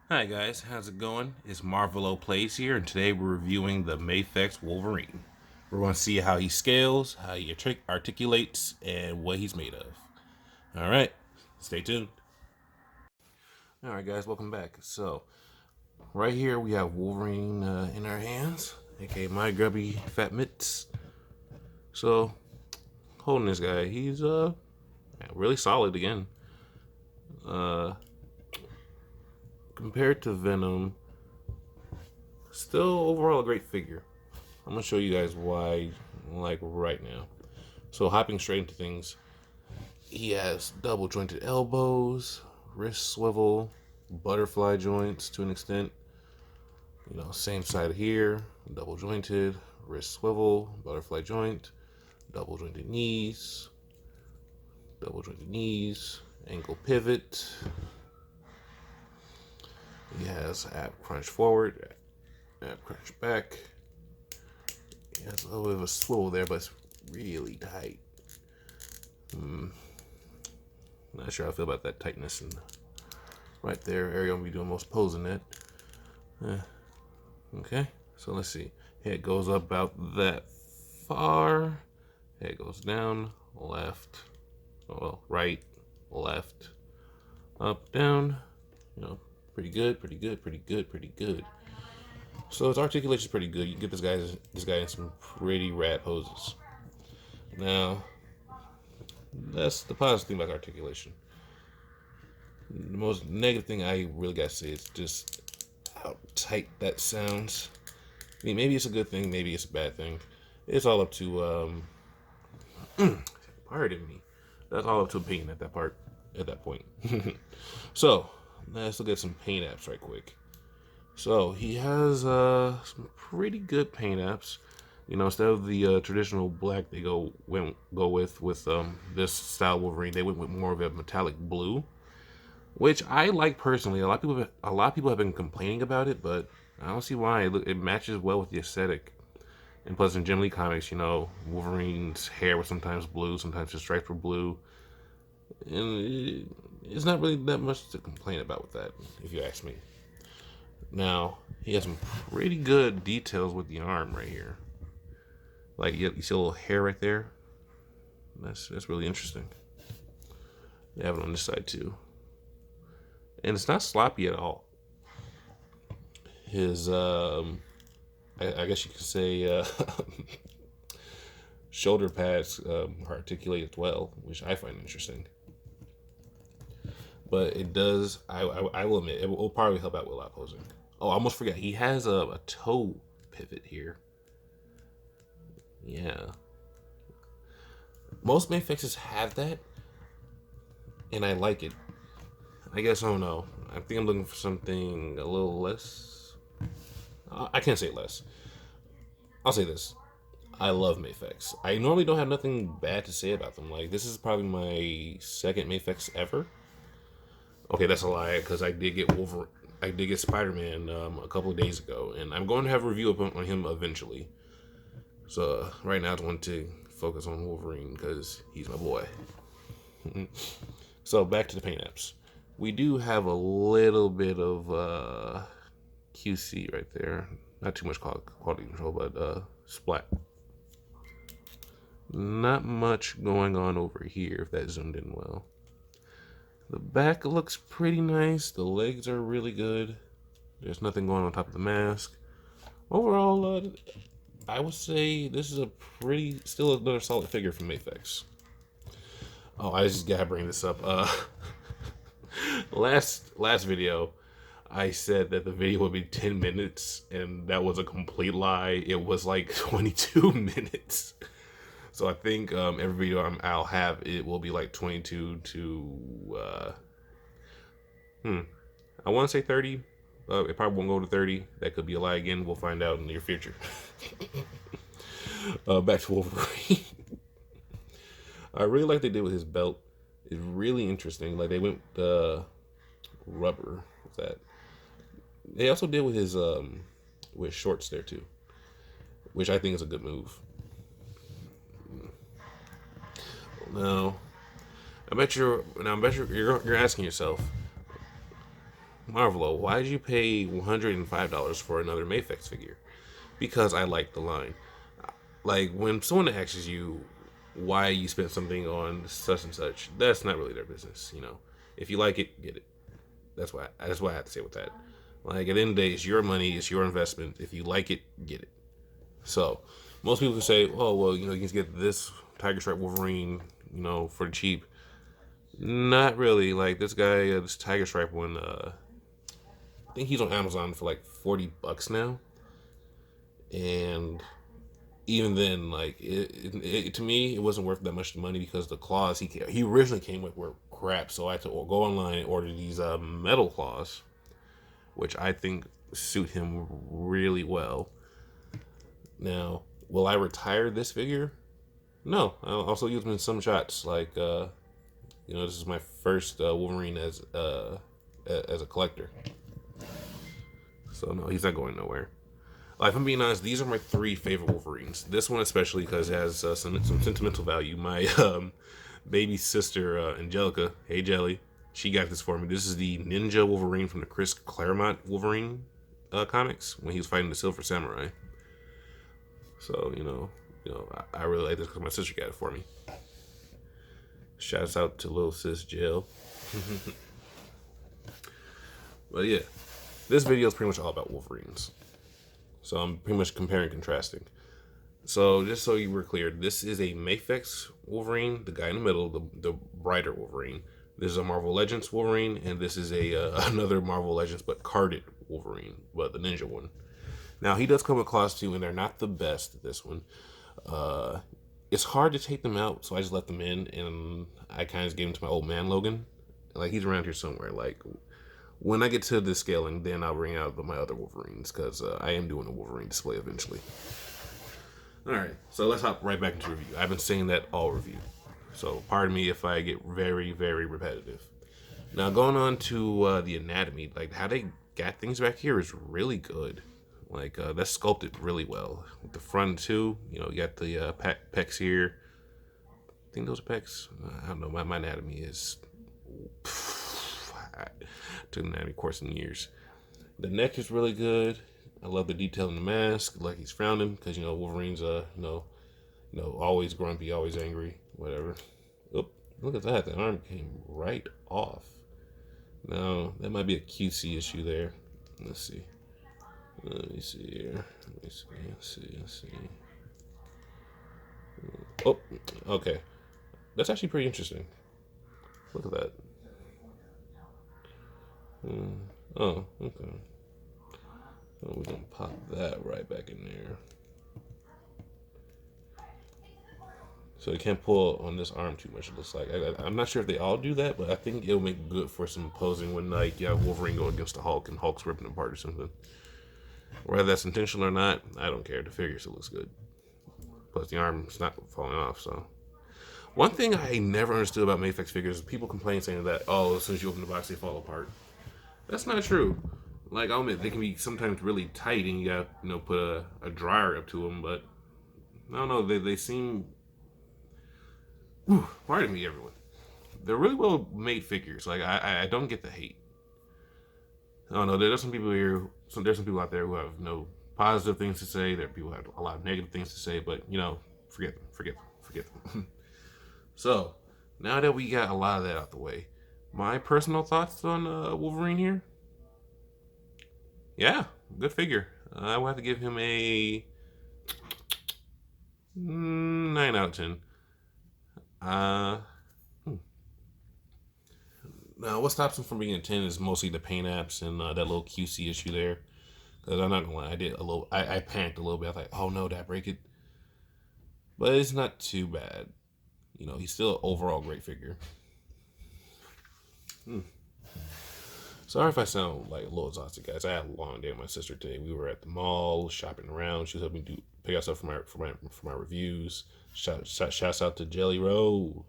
Hi guys, how's it going? It's Marvelo Plays here, and today we're reviewing the Mafex Wolverine. We're going to see how he scales, how he articulates, and what he's made of. All right, stay tuned. All right, guys, welcome back. So, right here we have Wolverine in our hands, aka my grubby fat mitts. So, holding this guy, he's really solid again. Uh, Compared to Venom, still overall a great figure. I'm gonna show you guys why, like right now. So hopping straight into things, he has double jointed elbows, wrist swivel, butterfly joints to an extent. Same side here, double jointed, wrist swivel, butterfly joint, double jointed knees, ankle pivot. He has ab crunch forward, ab crunch back. He has a little bit of a swivel there, but it's really tight. Not sure how I feel about that tightness and right there area I'm gonna be doing most posing at. Okay, so let's see. Head goes up about that far. Head goes down, left, well, right, left, up, down. Pretty good, pretty good, pretty good, pretty good. So his articulation is pretty good. You can get this guy in some pretty rad poses. Now, that's the positive thing about articulation. The most negative thing I really got to say is just how tight that sounds. I mean, maybe it's a good thing, maybe it's a bad thing. It's all up to pardon me. That's all up to opinion at that point. So let's look at some paint apps right quick. So he has some pretty good paint apps. Instead of the traditional black they go with this style Wolverine, they went with more of a metallic blue, which I like personally. A lot of people have been complaining about it, but I don't see why. It matches well with the aesthetic. And plus, in Jim Lee comics, Wolverine's hair was sometimes blue, sometimes his stripes were blue, and it's not really that much to complain about with that, if you ask me. Now, he has some pretty good details with the arm right here. Like you see a little hair right there. That's really interesting. They have it on this side too, and it's not sloppy at all. His I guess you could say shoulder pads are articulated well, which I find interesting. But it does. I will admit it will probably help out with a lot of posing. Oh, I almost forgot. He has a toe pivot here. Yeah, most Mafexes have that, and I like it. I guess I don't know. I think I'm looking for something a little less. I can't say less. I'll say this. I love Mafex. I normally don't have nothing bad to say about them. Like, this is probably my second Mafex ever. Okay, that's a lie because I did get Wolverine. I did get Spider-Man a couple of days ago, and I'm going to have a review on him eventually. So right now I just want to focus on Wolverine because he's my boy. So back to the paint apps. We do have a little bit of QC right there. Not too much quality control, but splat. Not much going on over here if that zoomed in well. The back looks pretty nice. The legs are really good. There's nothing going on top of the mask. Overall, I would say this is still another solid figure from Mafex. Oh, I just gotta bring this up. Last video, I said that the video would be 10 minutes, and that was a complete lie. It was like 22 minutes. So I think every video I'll have, it will be like 22 to, I want to say 30. It probably won't go to 30. That could be a lie again. We'll find out in the near future. Back to Wolverine. I really like what they did with his belt. It's really interesting. Like they went rubber with that. They also did with shorts there too, which I think is a good move. Now, I bet you're asking yourself, Marvelo, why did you pay $105 for another Mafex figure? Because I like the line. Like, when someone asks you why you spent something on such and such, that's not really their business, you know. If you like it, get it. That's what I have to say with that. Like, at the end of the day, it's your money, it's your investment. If you like it, get it. So, most people can say, oh, well, you know, you can get this Tiger Stripe Wolverine, you know, for the cheap. Not really. Like, this guy, this Tiger Stripe one, I think he's on Amazon for like $40 now. And even then, like, to me, it wasn't worth that much money because the claws he originally came with were crap. So I had to go online and order these metal claws, which I think suit him really well. Now, will I retire this figure? No, I'll also use them in some shots. Like, you know, this is my first Wolverine as a collector. So no, he's not going nowhere. Like, if I'm being honest, these are my three favorite Wolverines. This one especially because it has some sentimental value. My baby sister Angelica, hey Jelly, she got this for me. This is the Ninja Wolverine from the Chris Claremont Wolverine comics when he was fighting the Silver Samurai. So I really like this because my sister got it for me. Shouts out to little sis Jill. But yeah, this video is pretty much all about Wolverines. So I'm pretty much comparing and contrasting. So just so you were clear, this is a Mafex Wolverine, the guy in the middle, the brighter Wolverine. This is a Marvel Legends Wolverine, and this is a another Marvel Legends but carded Wolverine, but the ninja one. Now he does come with claws too, and they're not the best. This one, it's hard to take them out, so I just let them in, and I kind of gave them to my old man Logan. Like, he's around here somewhere. Like, when I get to the scaling, then I'll bring out my other Wolverines because I am doing a Wolverine display eventually. All right, so let's hop right back into review. I've been saying that all review, so pardon me if I get very, very repetitive. Now, going on to the anatomy, like how they got things back here is really good. Like, that's sculpted really well. With the front too, you know, you got the pecs here. I think those are pecs. I don't know. My anatomy is. I took an anatomy course in years. The neck is really good. I love the detail in the mask. Like he's frowning because Wolverine's always grumpy, always angry, whatever. Oop, look at that. The arm came right off. Now that might be a QC issue there. Let's see. Let me see here. Let's see. Oh, okay. That's actually pretty interesting. Look at that. Oh, okay. Oh, we're gonna pop that right back in there. So you can't pull on this arm too much, it looks like. I'm not sure if they all do that, but I think it'll make good for some posing when, like, Wolverine go against the Hulk and Hulk's ripping apart or something. Whether that's intentional or not, I don't care. The figure still looks good. Plus, the arm's not falling off, so. One thing I never understood about Mafex figures is people complain saying that, oh, as soon as you open the box, they fall apart. That's not true. Like, I'll admit, they can be sometimes really tight and you gotta, put a dryer up to them, but I don't know, they seem. Whew, pardon me, everyone. They're really well made figures. Like, I don't get the hate. I don't know. There's some people here. There's some people out there who have no positive things to say. There are people who have a lot of negative things to say. But forget them. So now that we got a lot of that out the way, my personal thoughts on Wolverine here. Yeah, good figure. I will have to give him a 9 out of 10. Now, what stops him from being a 10 is mostly the paint apps and that little QC issue there. Because I'm not gonna lie, I panicked a little bit. I was like, oh no, did I break it? But it's not too bad. He's still an overall great figure. Sorry if I sound like a little exhausted, guys. I had a long day with my sister today. We were at the mall shopping around. She was helping me pick out stuff for my reviews. Shouts out to Jelly Roll.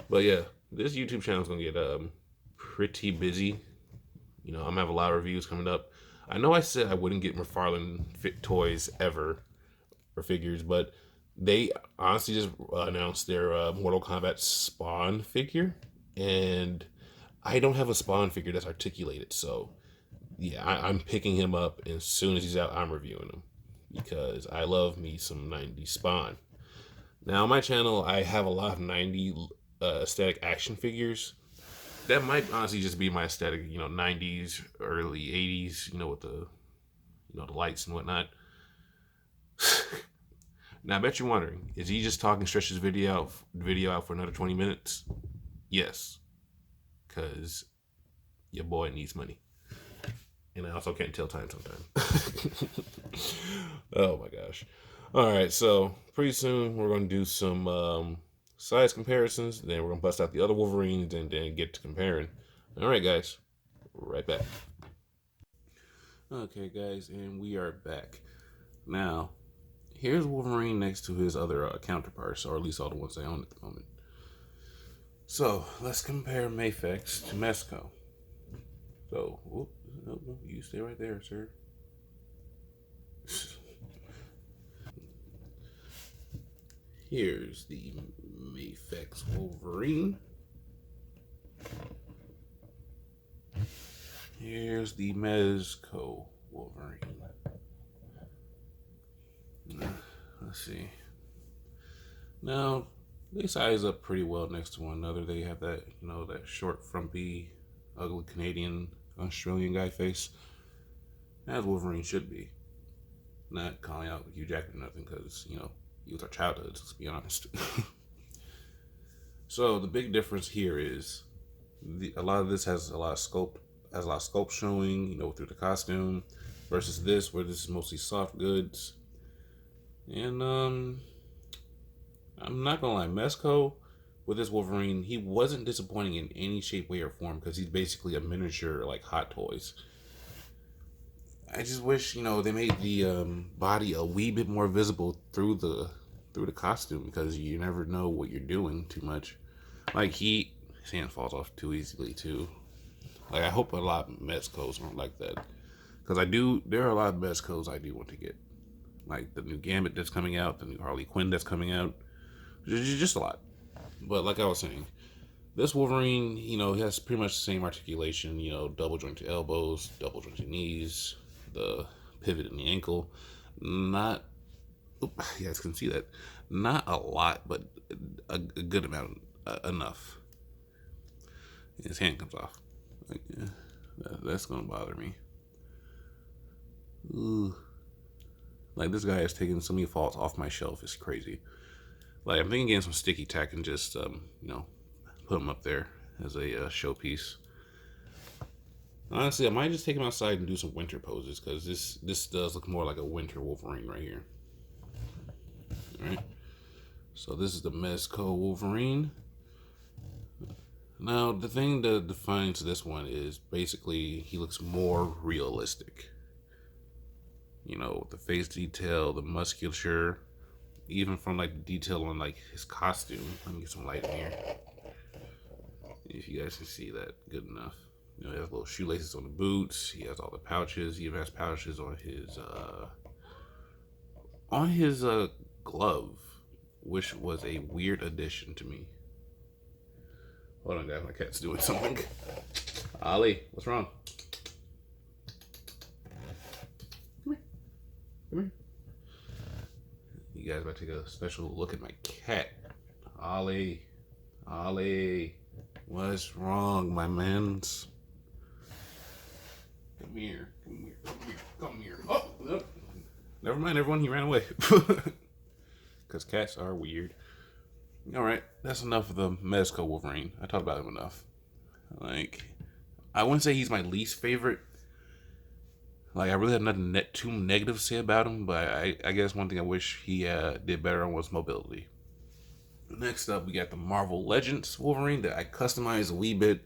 But yeah, this YouTube channel is gonna get pretty busy. I'm gonna have a lot of reviews coming up. I know I said I wouldn't get McFarlane fit toys ever or figures, but they honestly just announced their Mortal Kombat Spawn figure, and I don't have a Spawn figure that's articulated, so yeah, I'm picking him up as soon as he's out. I'm reviewing him because I love me some 90s Spawn. Now on my channel, I have a lot of 90 aesthetic action figures. That might honestly just be my aesthetic, 90s, early 80s, with the lights and whatnot. Now I bet you're wondering, is he just talking stretch his video out for another 20 minutes? Yes, because your boy needs money. And I also can't tell time sometimes. Oh my gosh. All right, so pretty soon we're going to do some size comparisons. Then we're going to bust out the other Wolverines and then get to comparing. All right, guys. Right back. Okay, guys, and we are back. Now, here's Wolverine next to his other counterparts, or at least all the ones I own at the moment. So, let's compare Mafex to Mezco. So, whoop, no, you stay right there, sir. Here's the Mafex Wolverine. Here's the Mezco Wolverine. Let's see. Now, they size up pretty well next to one another. They have that, that short, frumpy, ugly Canadian, Australian guy face, as Wolverine should be. Not calling out Hugh Jackman or nothing, because, he was our childhood, let's be honest. So, the big difference here is a lot of this has a lot of sculpt showing, through the costume, versus this, where this is mostly soft goods. And, I'm not gonna lie, Mezco with this Wolverine, he wasn't disappointing in any shape, way, or form because he's basically a miniature like Hot Toys. I just wish they made the body a wee bit more visible through the costume because you never know what you're doing too much. Like his hand falls off too easily too. Like I hope a lot of Mezcos aren't like that because there are a lot of Mezcos I do want to get, like the new Gambit that's coming out, the new Harley Quinn that's coming out. Just a lot. But like I was saying, this Wolverine, he has pretty much the same articulation, double jointed elbows, double jointed knees, the pivot in the ankle. Not, you guys can see that. Not a lot, but a good amount, enough. His hand comes off. Like, yeah, that's going to bother me. Ooh. Like, this guy has taken so many faults off my shelf. It's crazy. Like, I'm thinking getting some sticky tack and just, put them up there as a showpiece. Honestly, I might just take him outside and do some winter poses because this does look more like a winter Wolverine right here. All right. So this is the Mezco Wolverine. Now, the thing that defines this one is basically he looks more realistic. With the face detail, the musculature, even from like the detail on like his costume. Let me get some light in here. If you guys can see that good enough. He has little shoelaces on the boots. He has all the pouches. He even has pouches on his glove, which was a weird addition to me. Hold on, guys. My cat's doing something. Ollie, what's wrong? Come here. You guys about to take a special look at my cat. Ollie, what's wrong, my mans? Come here. Oh, no. Never mind, everyone. He ran away. Because cats are weird. All right, that's enough of the Mezco Wolverine. I talked about him enough. Like, I wouldn't say he's my least favorite. Like, I really have nothing too negative to say about him, but I guess one thing I wish he did better on was mobility. Next up, we got the Marvel Legends Wolverine that I customized a wee bit.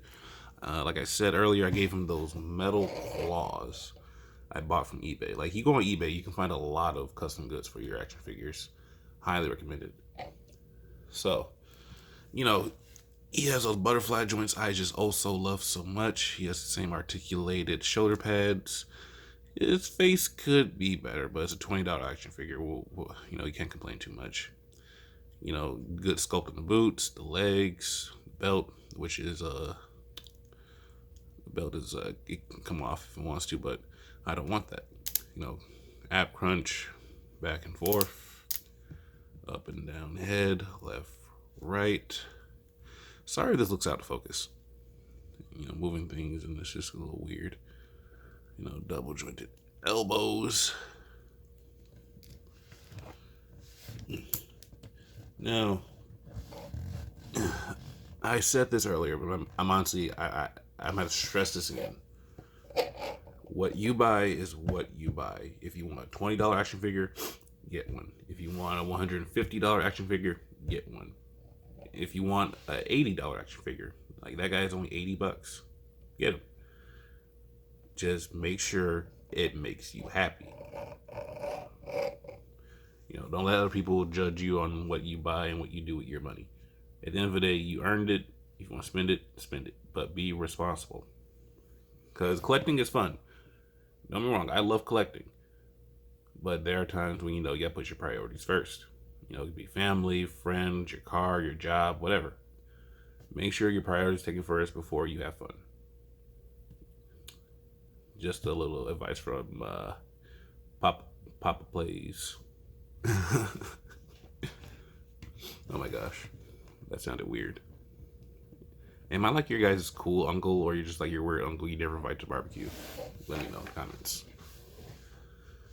Like I said earlier, I gave him those metal claws I bought from eBay. Like, you go on eBay, you can find a lot of custom goods for your action figures. Highly recommended. So, he has those butterfly joints I just also love so much. He has the same articulated shoulder pads. His face could be better, but it's a $20 action figure. You can't complain too much. Good sculpt in the boots, the legs, the belt, which is belt is it can come off if it wants to, but I don't want that. You know, ab crunch, back and forth, up and down head, left, right. Sorry if this looks out of focus. You know, moving things and it's just a little weird. You know, double jointed elbows. Now, I said this earlier, but I'm honestly, I'm going to stress this again. What you buy is what you buy. If you want a $20 action figure, get one. If you want a $150 action figure, get one. If you want an $80 action figure, like that guy's only $80, get him. Just make sure it makes you happy. You know, don't let other people judge you on what you buy and what you do with your money. At the end of the day, you earned it. If you want to spend it, spend it. But be responsible. Because collecting is fun. Don't get me wrong, I love collecting. But there are times when, you know, you gotta put your priorities first. You know, it could be family, friends, your car, your job, whatever. Make sure your priorities taken first before you have fun. Just a little advice from Papa Plays. Oh my gosh. That sounded weird. Am I like your guys' cool uncle, or you're just like your weird uncle you never invite to barbecue? Let me know in the comments.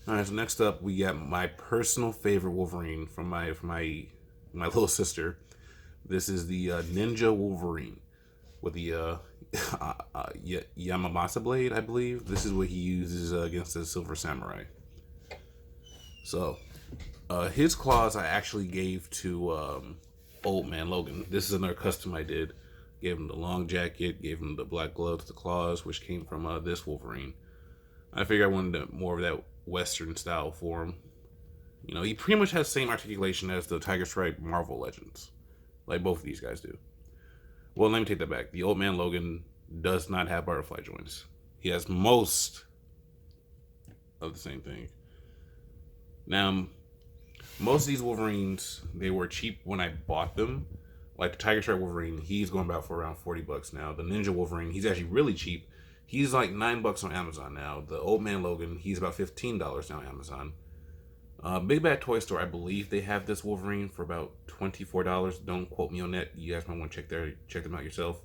Alright, so next up we got my personal favorite Wolverine from my little sister. This is the Ninja Wolverine with the Yamamasa blade, I believe. This is what he uses against the Silver Samurai. So, his claws I actually gave to Old Man Logan. This is another custom I did. Gave him the long jacket, gave him the black gloves, the claws, which came from this Wolverine. I figured I wanted more of that Western style for him. You know, he pretty much has the same articulation as the Tiger Stripe Marvel Legends. Like both of these guys do. Well, let me take that back. The Old Man Logan does not have butterfly joints. He has most of the same thing. Now, most of these Wolverines, they were cheap when I bought them. Like the Tiger Stripe Wolverine, he's going about for around $40 now. The Ninja Wolverine, he's actually really cheap. He's like $9 on Amazon now. The Old Man Logan, he's about $15 now on Amazon. Big Bad Toy Store, I believe they have this Wolverine for about $24. Don't quote me on that. You guys might want to check them out yourself.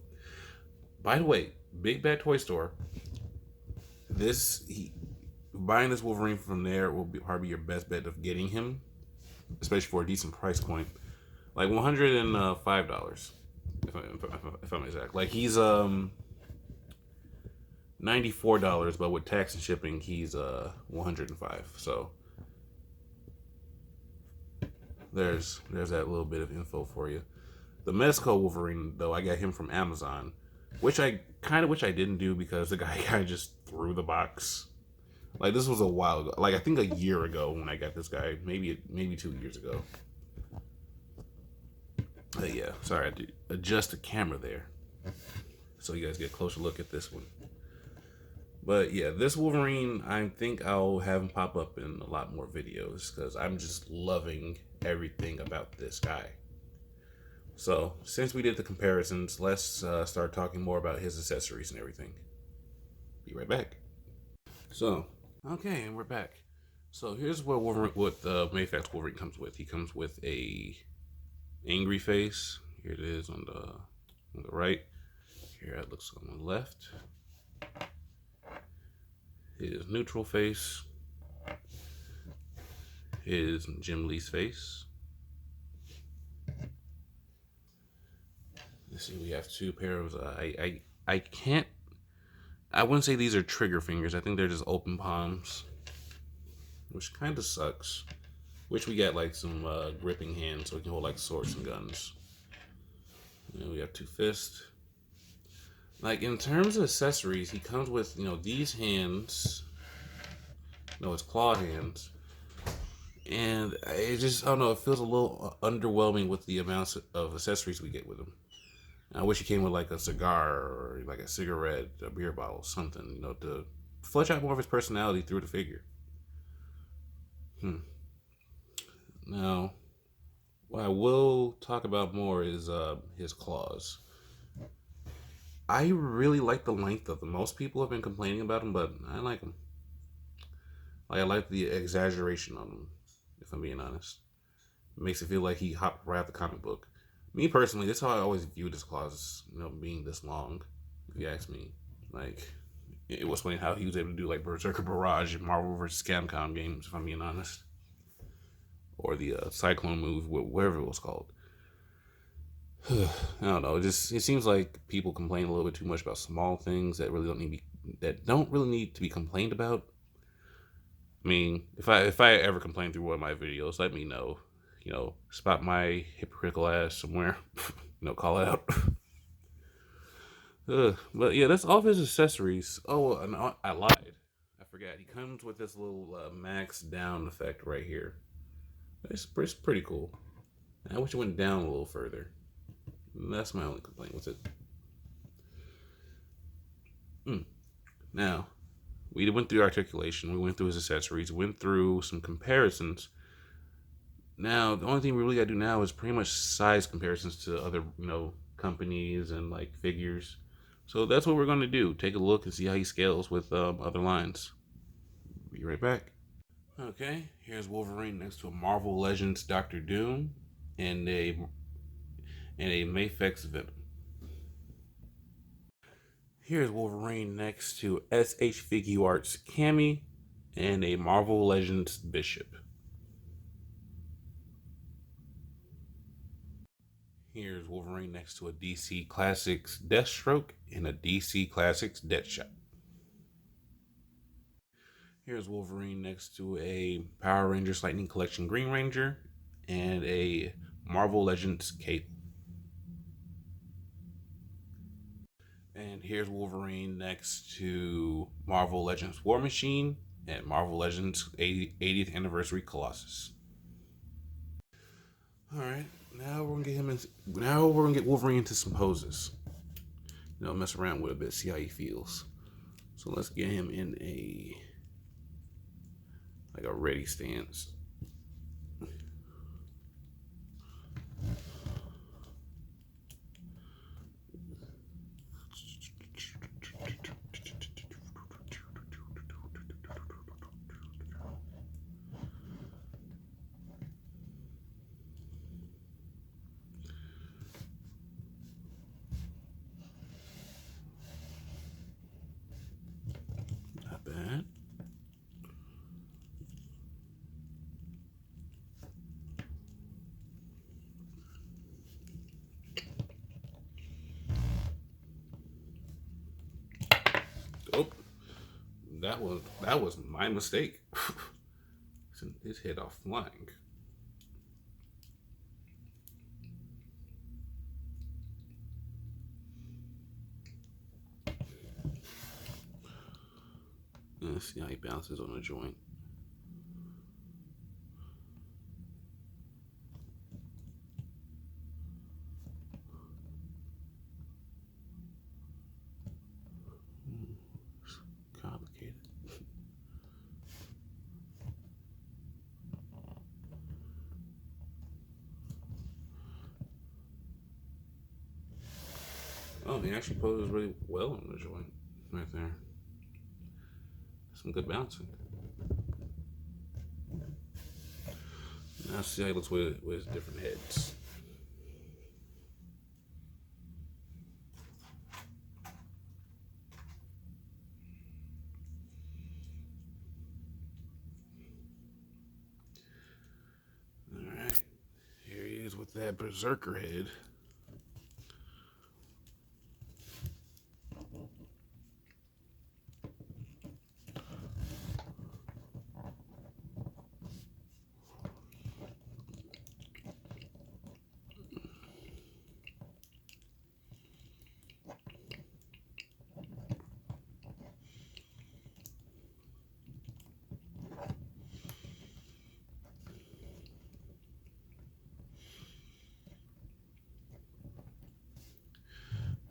By the way, Big Bad Toy Store, buying this Wolverine from there will be probably your best bet of getting him, especially for a decent price point. Like $105, if I'm exact. Like he's $94, but with tax and shipping, he's $105. So there's that little bit of info for you. The Mezco Wolverine, though, I got him from Amazon, which I kind of wish I didn't do because the guy kind of just threw the box. Like this was a while ago. Like I think a year ago when I got this guy, maybe 2 years ago. Yeah, sorry, I had to adjust the camera there so you guys get a closer look at this one. But yeah, this Wolverine, I think I'll have him pop up in a lot more videos because I'm just loving everything about this guy. So, since we did the comparisons, let's start talking more about his accessories and everything. Be right back. So, okay, and we're back. So here's what Mafex Wolverine comes with. He comes with a angry face. Here it is on the right. Here it looks on the left. His neutral face. His Jim Lee's face. Let's see, we have two pairs of I wouldn't say these are trigger fingers. I think they're just open palms, which kind of sucks. Wish we got like some gripping hands so we can hold like swords and guns. And we have two fists. Like in terms of accessories, he comes with, you know, these hands. No, it's claw hands. And it just, I don't know, it feels a little underwhelming with the amounts of accessories we get with him. I wish he came with like a cigar or like a cigarette, a beer bottle, something, you know, to flesh out more of his personality through the figure. Now, what I will talk about more is his claws. I really like the length of them. Most people have been complaining about them, but I like them. Like, I like the exaggeration on them, if I'm being honest. It makes it feel like he hopped right out the comic book. Me personally, that's how I always viewed his claws, being this long, if you ask me. Like, it was funny how he was able to do like Berserker Barrage in Marvel vs. Capcom games, if I'm being honest. Or the Cyclone move, whatever it was called. I don't know. It seems like people complain a little bit too much about small things that don't really need to be complained about. I mean, if I ever complain through one of my videos, let me know. Spot my hypocritical ass somewhere. Call it out. But yeah, that's all of his accessories. Oh, and I lied. I forgot. He comes with this little max down effect right here. It's pretty cool. I wish it went down a little further. That's my only complaint with it. Now, we went through articulation, we went through his accessories, went through some comparisons. Now, the only thing we really gotta do now is pretty much size comparisons to other, companies and like figures. So that's what we're gonna do. Take a look and see how he scales with other lines. Be right back. Okay, here's Wolverine next to a Marvel Legends Doctor Doom and a Mafex Venom. Here's Wolverine next to SH Figuarts Cammy and a Marvel Legends Bishop. Here's Wolverine next to a DC Classics Deathstroke and a DC Classics Deathshot. Here's Wolverine next to a Power Rangers Lightning Collection Green Ranger and a Marvel Legends Cape. And here's Wolverine next to Marvel Legends War Machine and Marvel Legends 80th Anniversary Colossus. All right, now we're gonna get Wolverine into some poses. Mess around with a bit, see how he feels. So let's get him in a ready stance. Not bad. Oh, that was my mistake. Sent his head off flying. Let's see how he bounces on a joint. It's complicated. Oh, he actually poses really well on the joint right there. Some good bouncing. Now see how he looks with his different heads. Alright. Here he is with that berserker head.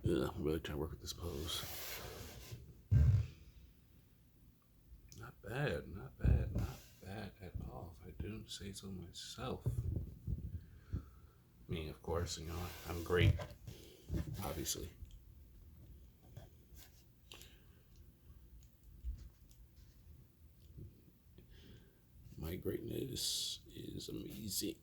Yeah, I'm really trying to work with this pose. Not bad, not bad, not bad at all, if I do say so myself. I mean, of course, I'm great, obviously. My greatness is amazing.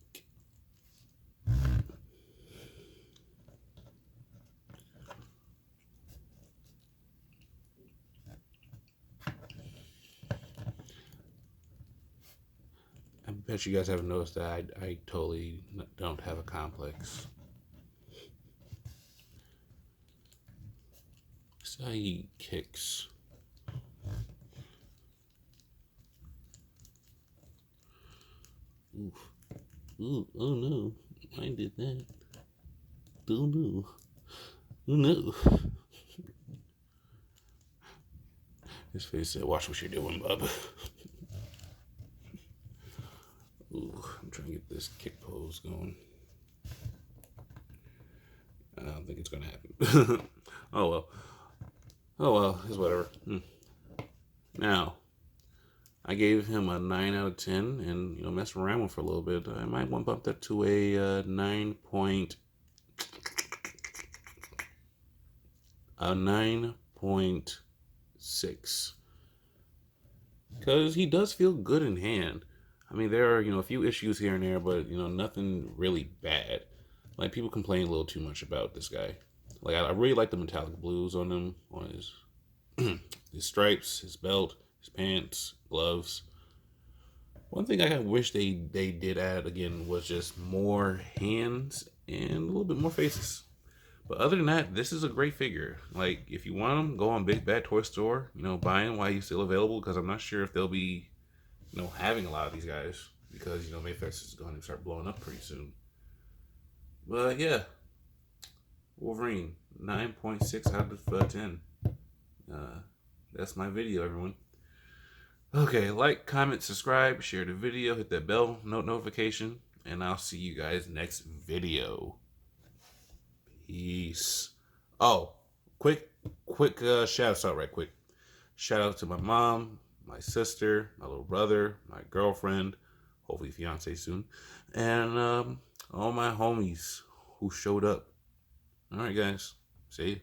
I bet you guys haven't noticed that I totally don't have a complex. See how he kicks. Oof. Ooh, oh no, I did that. Oh no. Oh no. His face said, watch what you're doing, bub. Ooh, I'm trying to get this kick pose going. I don't think it's gonna happen. Oh well. Oh well, it's whatever. Now, I gave him a 9 out of 10, and messed around with it for a little bit. I might want to bump that to a 9.6, because he does feel good in hand. I mean, there are a few issues here and there, but nothing really bad. Like, people complain a little too much about this guy. Like, I really like the metallic blues on him, on his his stripes, his belt, his pants, gloves. One thing I wish they did add again was just more hands and a little bit more faces. But other than that, this is a great figure. Like, if you want them, go on Big Bad Toy Store. Buy them while he's still available, because I'm not sure if they'll be, having a lot of these guys, because Mafex is going to start blowing up pretty soon. But yeah, Wolverine 9.6 out of 10. That's my video, everyone. Okay, like, comment, subscribe, share the video, hit that bell notification, and I'll see you guys next video. Peace. Oh, quick shout out right quick. Shout out to my mom, my sister, my little brother, my girlfriend, hopefully fiance soon, and all my homies who showed up. All right, guys. See you.